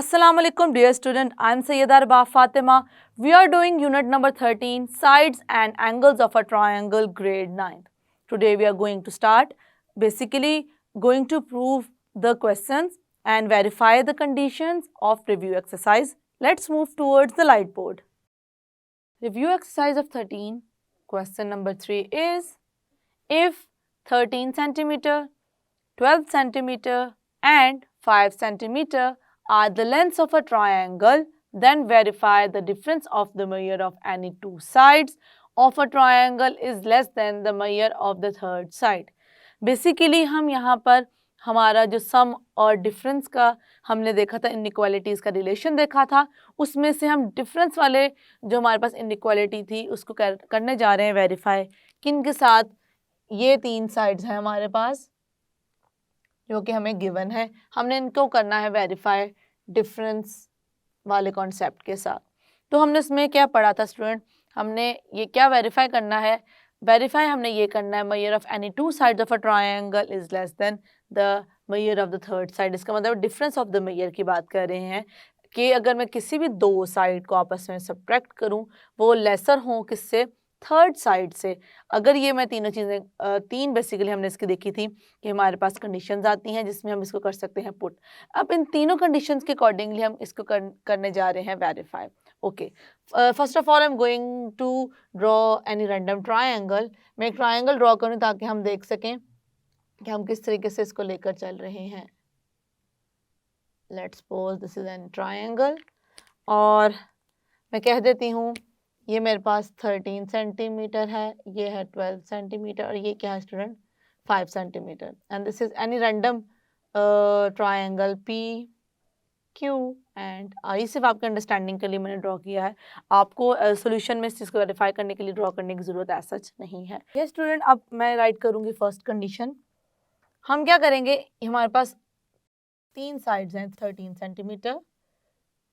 Assalamu alaikum dear student, I am Sayyida Arbaf Fatima. We are doing unit number 13, sides and angles of a triangle, grade 9. Today we are going to start basically going to prove the questions and verify the conditions of review exercise. Let's move towards the light board. Review exercise of 13, question number 3 is, if 13 centimeter, 12 centimeter and 5 centimeter are the lengths of a triangle, then verify the difference of the measure of any two sides of a triangle is less than the measure of the third side. Basically हम यहाँ पर हमारा जो सम और difference का हमने देखा था, इनइक्वालिटीज़ का रिलेशन देखा था, उसमें से हम डिफरेंस वाले जो हमारे पास इनइक्वालिटी थी उसको करने जा रहे हैं वेरीफाई। किन के साथ? ये तीन साइड्स हैं हमारे पास जो कि हमें गिवन है, हमने इनको करना है वेरीफाई डिफरेंस वाले कॉन्सेप्ट के साथ। तो हमने इसमें क्या पढ़ा था स्टूडेंट? हमने ये क्या वेरीफाई करना है? वेरीफाई हमने ये करना है measure of any two sides of a triangle is less than the measure of the third side. इसका मतलब डिफरेंस ऑफ द मेजर की बात कर रहे हैं कि अगर मैं किसी भी दो साइड को आपस में सब्ट्रैक्ट करूं वो लेसर हों किससे? थर्ड साइड से। अगर ये मैं तीनों चीज़ें तीन बेसिकली हमने इसकी देखी थी कि हमारे पास कंडीशंस आती हैं जिसमें हम इसको कर सकते हैं पुट। अब इन तीनों कंडीशंस के अकॉर्डिंगली हम इसको करने जा रहे हैं verify. Okay, first of all I am going to draw any random triangle. मैं एक ट्रायंगल ड्रॉ करूँ ताकि हम देख सकें कि हम किस तरीके से इसको लेकर चल रहे हैं। Let's suppose this is an triangle और मैं कह देती हूँ ये मेरे पास 13 सेंटीमीटर है, ये है 12 सेंटीमीटर और ये क्या है student? 5 centimetre. And this is any random triangle P Q and I. सिर्फ आपके अंडरस्टैंडिंग के लिए मैंने ड्रॉ किया है, आपको सोल्यूशन में इस चीज़ को वेरीफाई करने के लिए ड्रॉ करने की ज़रूरत ऐसा सच नहीं है। ये स्टूडेंट, अब मैं राइट करूँगी फर्स्ट कंडीशन। हम क्या करेंगे, हमारे पास तीन साइड्स हैं, 13 सेंटीमीटर,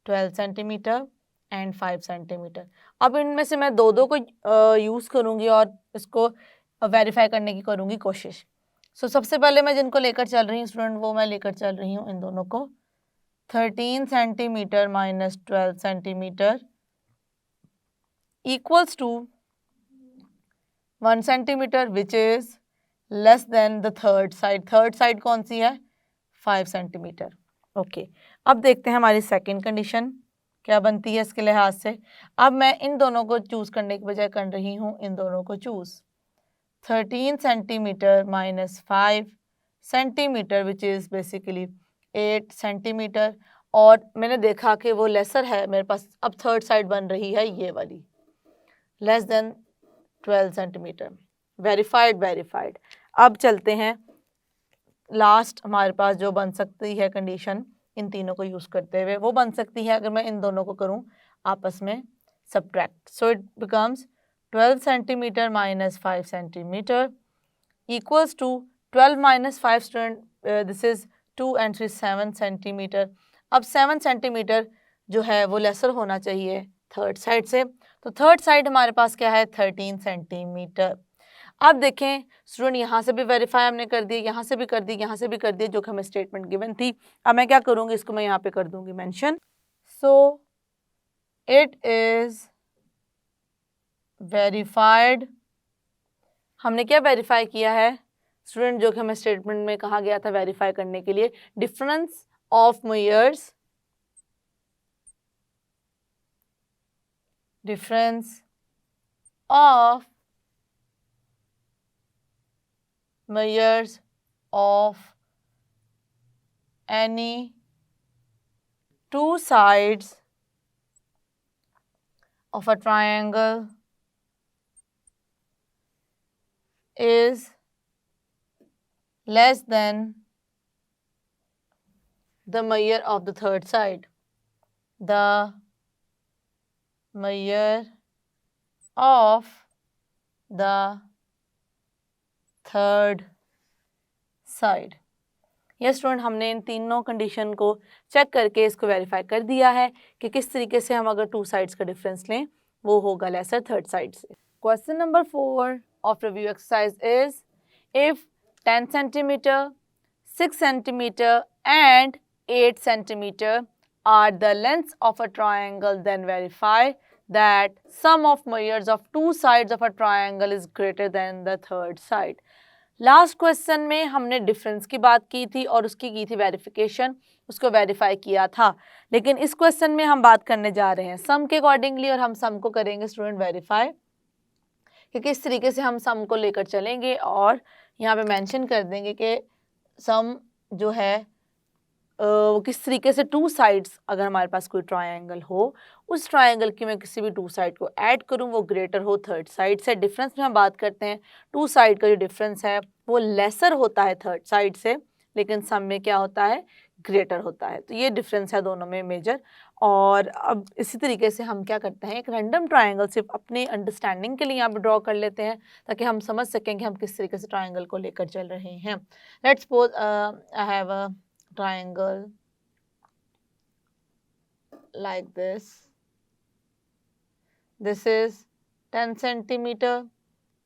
12 सेंटीमीटर एंड 5 सेंटीमीटर। अब इनमें से मैं दो दो को यूज़ करूँगी और इसको वेरीफाई करने की करूँगी कोशिश। सो सबसे पहले मैं जिनको लेकर चल रही हूँ स्टूडेंट, वो मैं लेकर चल रही हूँ इन दोनों को। 13 centimetre minus 12 centimetre equals to 1 centimetre which is less than the third side. Third side कौन सी है? 5 सेंटीमीटर। ओके, अब देखते हैं हमारी सेकेंड कंडीशन क्या बनती है इसके लिहाज से। अब मैं इन दोनों को चूज़ करने के बजाय कर रही हूँ इन दोनों को choose. 13 centimetre minus 5 centimetre which is basically 8 centimetre, और मैंने देखा कि वो लेसर है मेरे पास। अब थर्ड साइड बन रही है ये वाली, लेस देन 12 सेंटीमीटर। वेरीफाइड। अब चलते हैं लास्ट, हमारे पास जो बन सकती है कंडीशन इन तीनों को यूज़ करते हुए, वो बन सकती है अगर मैं इन दोनों को करूं आपस में subtract. So it becomes 12 centimetre minus 5 centimetre equals to 12 minus 5 student, this is 2 and 3 7 centimetre. अब 7 सेंटीमीटर जो है वो लेसर होना चाहिए थर्ड साइड से, तो थर्ड साइड हमारे पास क्या है? 13 सेंटीमीटर। अब देखें स्टूडेंट, यहाँ से भी वेरीफाई हमने कर दी, यहाँ से भी कर दी, यहाँ से भी कर दी, जो कि हमें स्टेटमेंट गिवन थी। अब मैं क्या करूँगी, इसको मैं यहाँ पे कर दूँगी mention. So it is verified. हमने क्या वेरीफाई किया है स्टूडेंट, जो कि हमें स्टेटमेंट में कहा गया था वेरीफाई करने के लिए? Difference of measures, difference of measures of any two sides of a triangle is less than the measure of the third side. The measure of the third side. ये स्टूडेंट, हमने इन तीनों कंडीशन को check करके इसको verify कर दिया है कि किस तरीके से हम अगर टू साइड्स का डिफरेंस लें वो होगा लेसर थर्ड साइड से। Question number 4 of review exercise is, if 10 centimetre, 6 centimetre and 8 centimetre are the lengths of a triangle, then verify that sum of measures of two sides of a triangle is greater than the third side. Last question में हमने difference की बात की थी और उसकी की थी वेरिफिकेशन, उसको वेरीफाई किया था। लेकिन इस क्वेश्चन में हम बात करने जा रहे हैं सम के अकॉर्डिंगली, और हम सम को करेंगे स्टूडेंट वेरीफाई कि किस तरीके से हम सम को लेकर चलेंगे, और यहाँ पे मेंशन कर देंगे कि सम जो है वो किस तरीके से टू साइड्स, अगर हमारे पास कोई ट्रायंगल हो, उस ट्रायंगल की मैं किसी भी टू साइड को ऐड करूं वो ग्रेटर हो थर्ड साइड से। डिफरेंस में हम बात करते हैं, टू साइड का जो डिफरेंस है वो लेसर होता है थर्ड साइड से, लेकिन सम में क्या होता है, ग्रेटर होता है। तो ये डिफरेंस है दोनों में मेजर। और अब इसी तरीके से हम क्या करते हैं, एक रैंडम ट्रायंगल सिर्फ अपने अंडरस्टैंडिंग के लिए यहाँ पर ड्रॉ कर लेते हैं ताकि हम समझ सकें कि हम किस तरीके से ट्रायंगल को लेकर चल रहे हैं। Let's suppose I have a triangle like this. This is 10 centimeter,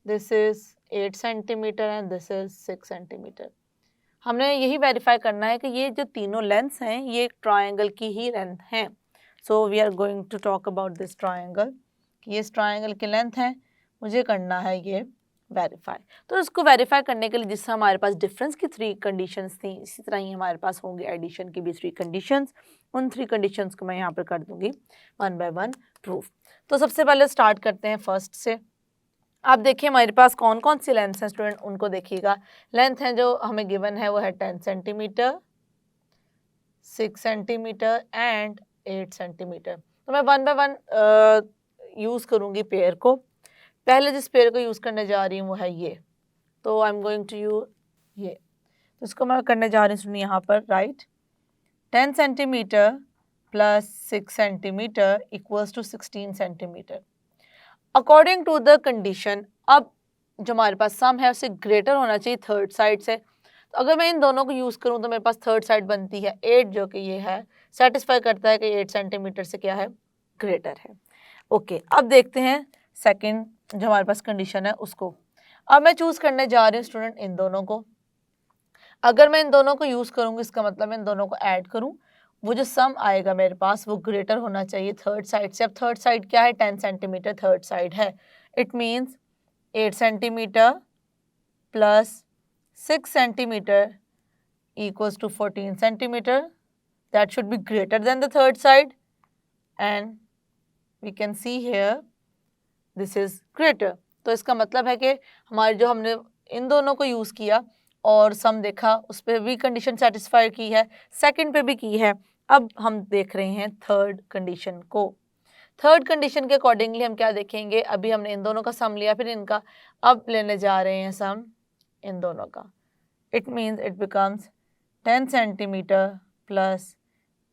this is 8 centimeter and this is 6 centimeter. हमने यही वेरीफाई करना है कि ये जो तीनों लेंथ्स हैं ये एक ट्रायंगल की ही लेंथ हैं। So we are going to talk about this triangle कि इस ट्रायंगल की लेंथ है, मुझे करना है ये वेरीफाई। तो इसको वेरीफाई करने के लिए जिस हमारे पास डिफरेंस की 3 कंडीशंस थी, इसी तरह ही हमारे पास होंगे एडिशन की भी 3 कंडीशंस। उन 3 कंडीशंस को मैं यहाँ पर कर दूंगी वन बाय वन प्रूफ। तो सबसे पहले स्टार्ट करते हैं फर्स्ट से। आप देखिए हमारे पास कौन कौन सी लेंथ हैं स्टूडेंट, उनको देखिएगा। लेंथ है जो हमें गिवन है वो है 10 सेंटीमीटर, 6 सेंटीमीटर एंड 8 सेंटीमीटर। तो मैं वन बाय वन यूज़ करूँगी पेयर को। पहले जिस पेयर को यूज़ करने जा रही हूँ वो है ये, तो I am going to use ये। तो इसको मैं करने जा रही हूँ यहाँ पर right 10 centimetre plus 6 centimetre equals to 16 centimetre according to the condition. अब जो हमारे पास सम है उससे ग्रेटर होना चाहिए थर्ड साइड से। तो अगर मैं इन दोनों को यूज़ करूँ तो मेरे पास थर्ड साइड बनती है 8, जो कि ये है, सेटिस्फाई करता है कि 8 सेंटीमीटर से क्या है, ग्रेटर है। ओके, अब देखते हैं सेकेंड जो हमारे पास कंडीशन है उसको। अब मैं चूज़ करने जा रही हूँ स्टूडेंट इन दोनों को। अगर मैं इन दोनों को यूज़ करूँगी इसका मतलब मैं इन दोनों को ऐड करूँ, वो जो सम आएगा मेरे पास वो ग्रेटर होना चाहिए थर्ड साइड से। अब थर्ड साइड क्या है, 10 सेंटीमीटर थर्ड साइड है। It means 8 centimetre plus 6 centimetre equals to 14 centimeter. That should be greater than the third side, and we can see here this is greater. तो इसका मतलब है कि हमारे जो हमने इन दोनों को यूज़ किया और सम देखा उस पर भी कंडीशन सेटिस्फाई की है, सेकंड पे भी की है। अब हम देख रहे हैं थर्ड कंडीशन को। थर्ड कंडीशन के अकॉर्डिंगली हम क्या देखेंगे, अभी हमने इन दोनों का सम लिया, फिर इनका अब लेने जा रहे हैं सम इन दोनों का। It means it becomes 10 centimetre plus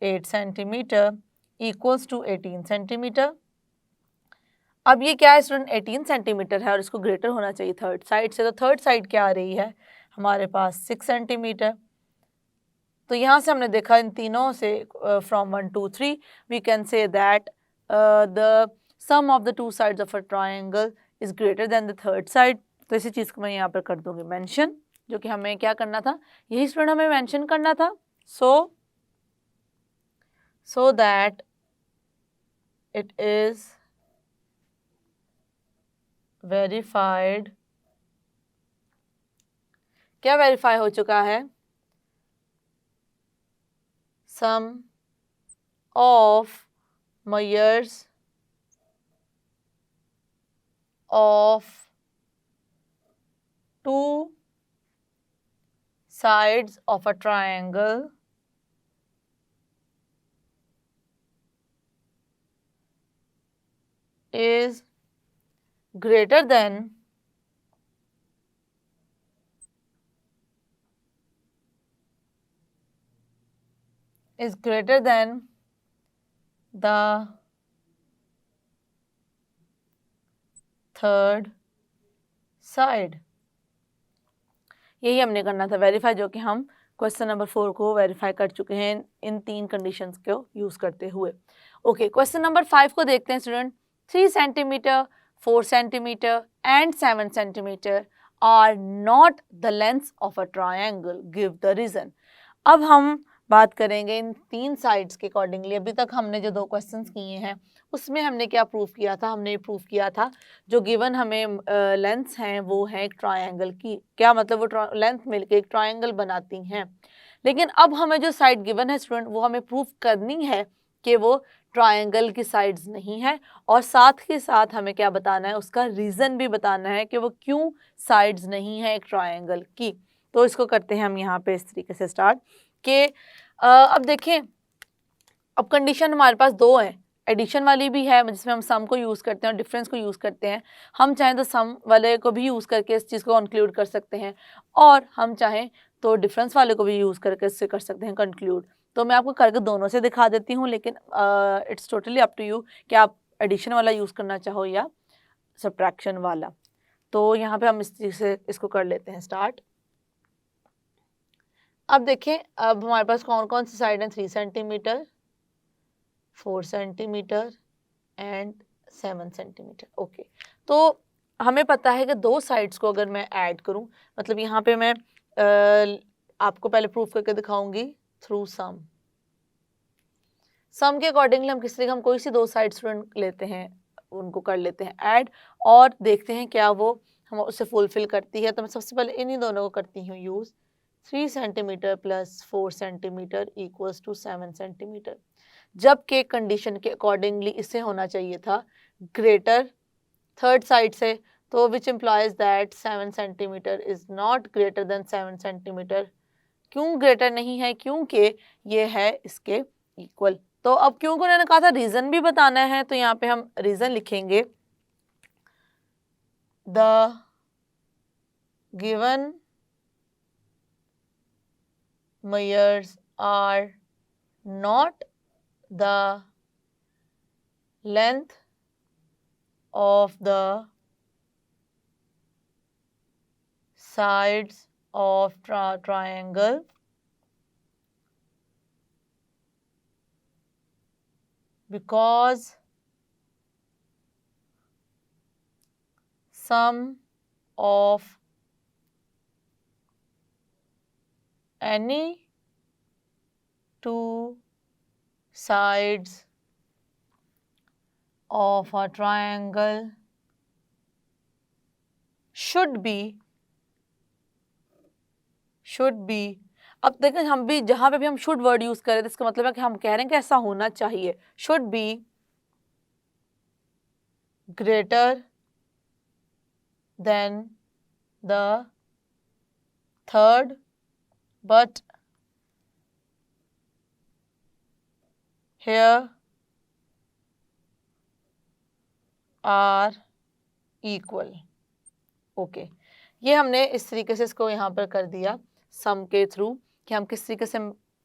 8 centimetre equals to 18 centimetre. अब ये क्या है स्टूडेंट, 18 सेंटीमीटर है और इसको ग्रेटर होना चाहिए थर्ड साइड से। तो थर्ड साइड क्या आ रही है हमारे पास 6 सेंटीमीटर। तो यहाँ से हमने देखा इन तीनों से from 1 2 3 we can say that the sum of the two sides of a triangle is greater than the third side. तो इसी चीज़ को मैं यहाँ पर कर दूँगी मेंशन, जो कि हमें क्या करना था, यही स्टूडेंट हमें मेंशन करना था। So that it is verified. क्या वेरीफाई हो चुका है, सम of measures of two sides of a triangle is greater than the third side. यही हमने करना था वेरीफाई, जो कि हम क्वेश्चन नंबर 4 को वेरीफाई कर चुके हैं इन 3 कंडीशंस को यूज़ करते हुए। ओके, क्वेश्चन नंबर 5 को देखते हैं student. 3 centimetre 4 centimetre and 7 centimetre are not the lengths of a triangle, give the reason. अब हम बात करेंगे इन तीन साइड्स के अकॉर्डिंगली। अभी तक हमने जो 2 क्वेश्चंस किए हैं उसमें हमने क्या प्रूव किया था, हमने प्रूव किया था जो गिवन हमें लेंथ्स हैं वो है एक ट्रायंगल की। क्या मतलब, वो लेंथ मिलके एक ट्रायंगल बनाती हैं। लेकिन अब हमें जो साइड गिवन है स्टूडेंट, वो हमें प्रूव करनी है कि वो ट्रायंगल की साइड्स नहीं है, और साथ ही साथ हमें क्या बताना है, उसका रीज़न भी बताना है कि वो क्यों साइड्स नहीं है एक ट्रायंगल की। तो इसको करते हैं हम यहाँ पे इस तरीके से स्टार्ट कि अब देखें, अब कंडीशन हमारे पास 2 है, एडिशन वाली भी है जिसमें हम सम को यूज़ करते हैं और डिफरेंस को यूज़ करते हैं। हम चाहें तो सम वाले को भी यूज़ करके इस चीज़ को कंक्लूड कर सकते हैं, और हम चाहें तो डिफरेंस वाले को भी यूज़ करके इससे कर सकते हैं कंक्लूड। तो मैं आपको करके दोनों से दिखा देती हूँ, लेकिन it's totally up to you कि आप एडिशन वाला यूज़ करना चाहो या सब्ट्रैक्शन वाला। तो यहाँ पे हम इस चीज़ से इसको कर लेते हैं स्टार्ट। अब देखें, अब हमारे पास कौन कौन सी साइड है, 3 centimetre, 4 centimetre and 7 centimetre. Okay, तो हमें पता है कि 2 साइड्स को अगर मैं ऐड करूं, मतलब यहाँ पे मैं आपको पहले प्रूफ करके दिखाऊंगी थ्रू सम। सम के अकॉर्डिंगली हम किस तरीके, हम कोई सी 2 साइड स्टूडेंट लेते हैं, उनको कर लेते हैं ऐड और देखते हैं क्या वो हम उससे फुलफिल करती है। तो मैं सबसे पहले इन्हीं दोनों को करती हूँ use. 3 centimetre plus 4 centimetre equals to 7 centimetre, जबकि कंडीशन के अकॉर्डिंगली इसे होना चाहिए था ग्रेटर थर्ड साइड से, तो which implies that 7 centimetre is not greater than 7 centimetre. क्यों ग्रेटर नहीं है, क्योंकि ये है इसके इक्वल। तो अब क्योंकि उन्होंने कहा था रीजन भी बताना है, तो यहाँ पे हम रीजन लिखेंगे, the given measures are not the length of the sides of triangle because sum of any two sides of a triangle should be अब देखें, हम भी जहां पे भी हम शुड वर्ड यूज करें तो इसका मतलब है कि हम कह रहे हैं कि ऐसा होना चाहिए, should be greater than the third but here are equal। Okay, ये हमने इस तरीके से इसको यहाँ पर कर दिया सम के थ्रू कि हम किस तरीके से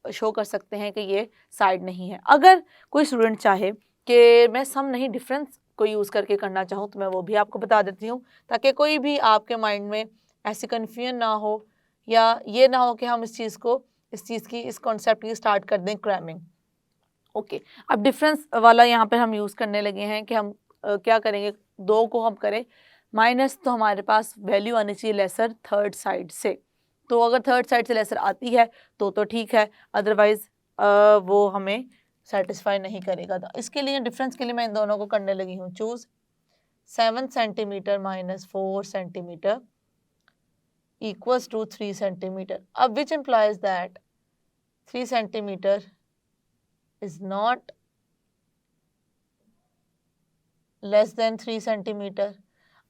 शो कर सकते हैं कि ये साइड नहीं है। अगर कोई स्टूडेंट चाहे कि मैं सम नहीं डिफरेंस को यूज़ करके करना चाहूँ तो मैं वो भी आपको बता देती हूँ, ताकि कोई भी आपके माइंड में ऐसी कन्फ्यूजन ना हो या ये ना हो कि हम इस चीज़ की इस कॉन्सेप्ट की स्टार्ट कर दें क्रैमिंग। ओके, अब डिफरेंस वाला यहाँ पर हम यूज़ करने लगे हैं कि हम क्या करेंगे, 2 को हम करें माइनस, तो हमारे पास वैल्यू आनी चाहिए लेसर थर्ड साइड से। तो अगर थर्ड साइड से लेसर आती है तो ठीक है, अदरवाइज वो हमें सेटिस्फाई नहीं करेगा। तो इसके लिए डिफरेंस के लिए मैं इन दोनों को करने लगी हूँ choose. 7 centimetre minus 4 centimetre equals to 3 centimetre. अब which implies that 3 centimetre is not less than 3 centimetre.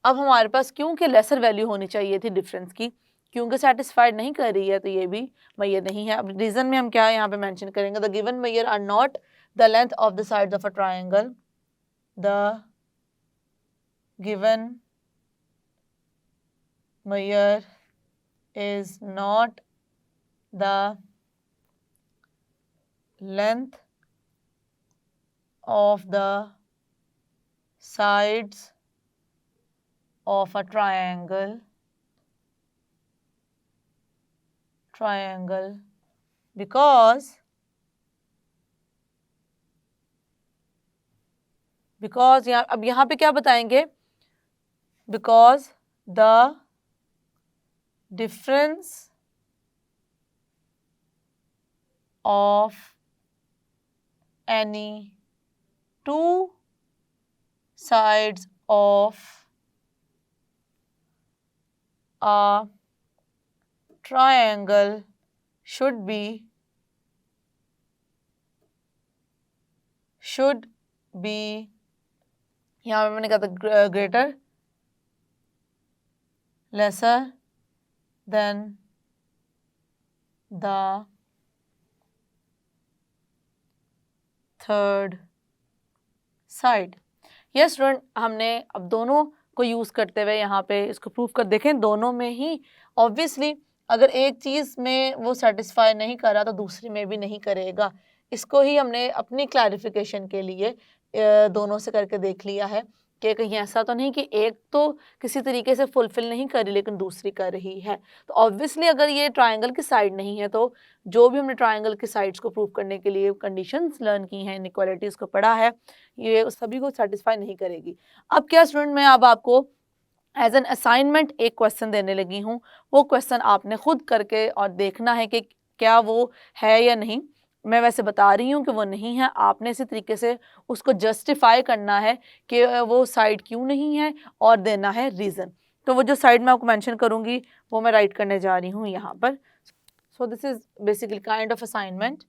अब हमारे पास क्योंकि लेसर वैल्यू होनी चाहिए थी डिफरेंस की, क्योंकि सेटिस्फाइड नहीं कर रही है तो ये भी मैयर नहीं है। अब रीजन में हम क्या यहाँ पे मेंशन करेंगे, the given measure are not the length of the sides of a triangle, the given measure is not the length of the sides of a triangle because अब यहाँ पे क्या बताएंगे, because the difference of any two sides of a triangle should be यहाँ पे मैंने कहा था greater, lesser than the third side. Yes student, हमने अब दोनों को यूज़ करते हुए यहाँ पे इसको प्रूव कर देखें. दोनों में ही ऑब्वियसली अगर एक चीज़ में वो सेटिस्फाई नहीं कर रहा तो दूसरी में भी नहीं करेगा. इसको ही हमने अपनी क्लैरिफिकेशन के लिए दोनों से करके देख लिया है कि कहीं ऐसा तो नहीं कि एक तो किसी तरीके से फुलफिल नहीं कर रही लेकिन दूसरी कर रही है. तो ऑब्वियसली अगर ये ट्रायंगल की साइड नहीं है तो जो भी हमने ट्रायंगल की साइड्स को प्रूव करने के लिए कंडीशंस लर्न की हैं, इनइक्वालिटीज़ को पढ़ा है, ये सभी को सेटिस्फाई नहीं करेगी. अब क्या स्टूडेंट, मैं अब आपको एज एन असाइनमेंट एक क्वेश्चन देने लगी हूँ. वो क्वेश्चन आपने खुद करके और देखना है कि क्या वो है या नहीं. मैं वैसे बता रही हूँ कि वो नहीं है, आपने इसी तरीके से उसको जस्टिफाई करना है कि वो साइड क्यों नहीं है और देना है रीज़न. तो वो जो साइड मैं आपको मेंशन करूँगी वो मैं राइट करने जा रही हूँ यहाँ पर. So this is basically kind of assignment.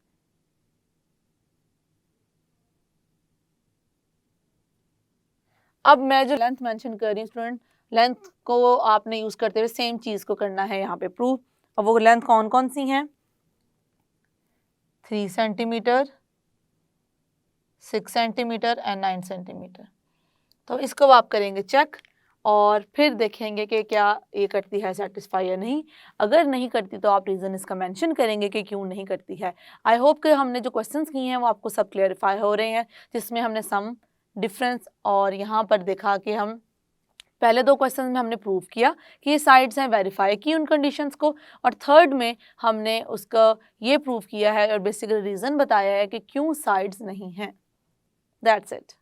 अब मैं जो लेंथ मेंशन कर रही हूँ स्टूडेंट, लेंथ को आपने यूज़ करते हुए सेम चीज़ को करना है यहाँ पे प्रूव. और वो लेंथ कौन कौन सी हैं? 3 सेंटीमीटर, 6 सेंटीमीटर एंड 9 सेंटीमीटर. तो इसको आप करेंगे चेक और फिर देखेंगे कि क्या ये करती है सेटिस्फाई या नहीं. अगर नहीं करती तो आप रीज़न इसका मेंशन करेंगे कि क्यों नहीं करती है. आई होप कि हमने जो क्वेश्चंस किए हैं वो आपको सब क्लियरिफाई हो रहे हैं, जिसमें हमने सम, डिफरेंस और यहाँ पर देखा कि हम पहले दो क्वेश्चन में हमने प्रूव किया कि ये साइड्स हैं, वेरीफाई की उन कंडीशंस को, और थर्ड में हमने उसका ये प्रूव किया है और बेसिकली रीज़न बताया है कि क्यों साइड्स नहीं हैं. That's it.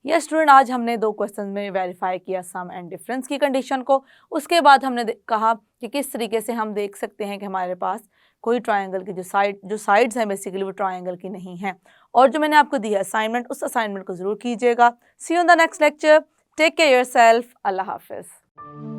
यस स्टूडेंट, आज हमने दो क्वेश्चन में वेरीफाई किया सम एंड डिफरेंस की कंडीशन को. उसके बाद हमने कहा कि किस तरीके से हम देख सकते हैं कि हमारे पास कोई ट्रायंगल की जो साइड्स हैं बेसिकली वो ट्रायंगल की नहीं है. और जो मैंने आपको दिया असाइनमेंट, उस असाइनमेंट को ज़रूर कीजिएगा. See you in the next lecture. Take care yourself. अल्लाह हाफिज़.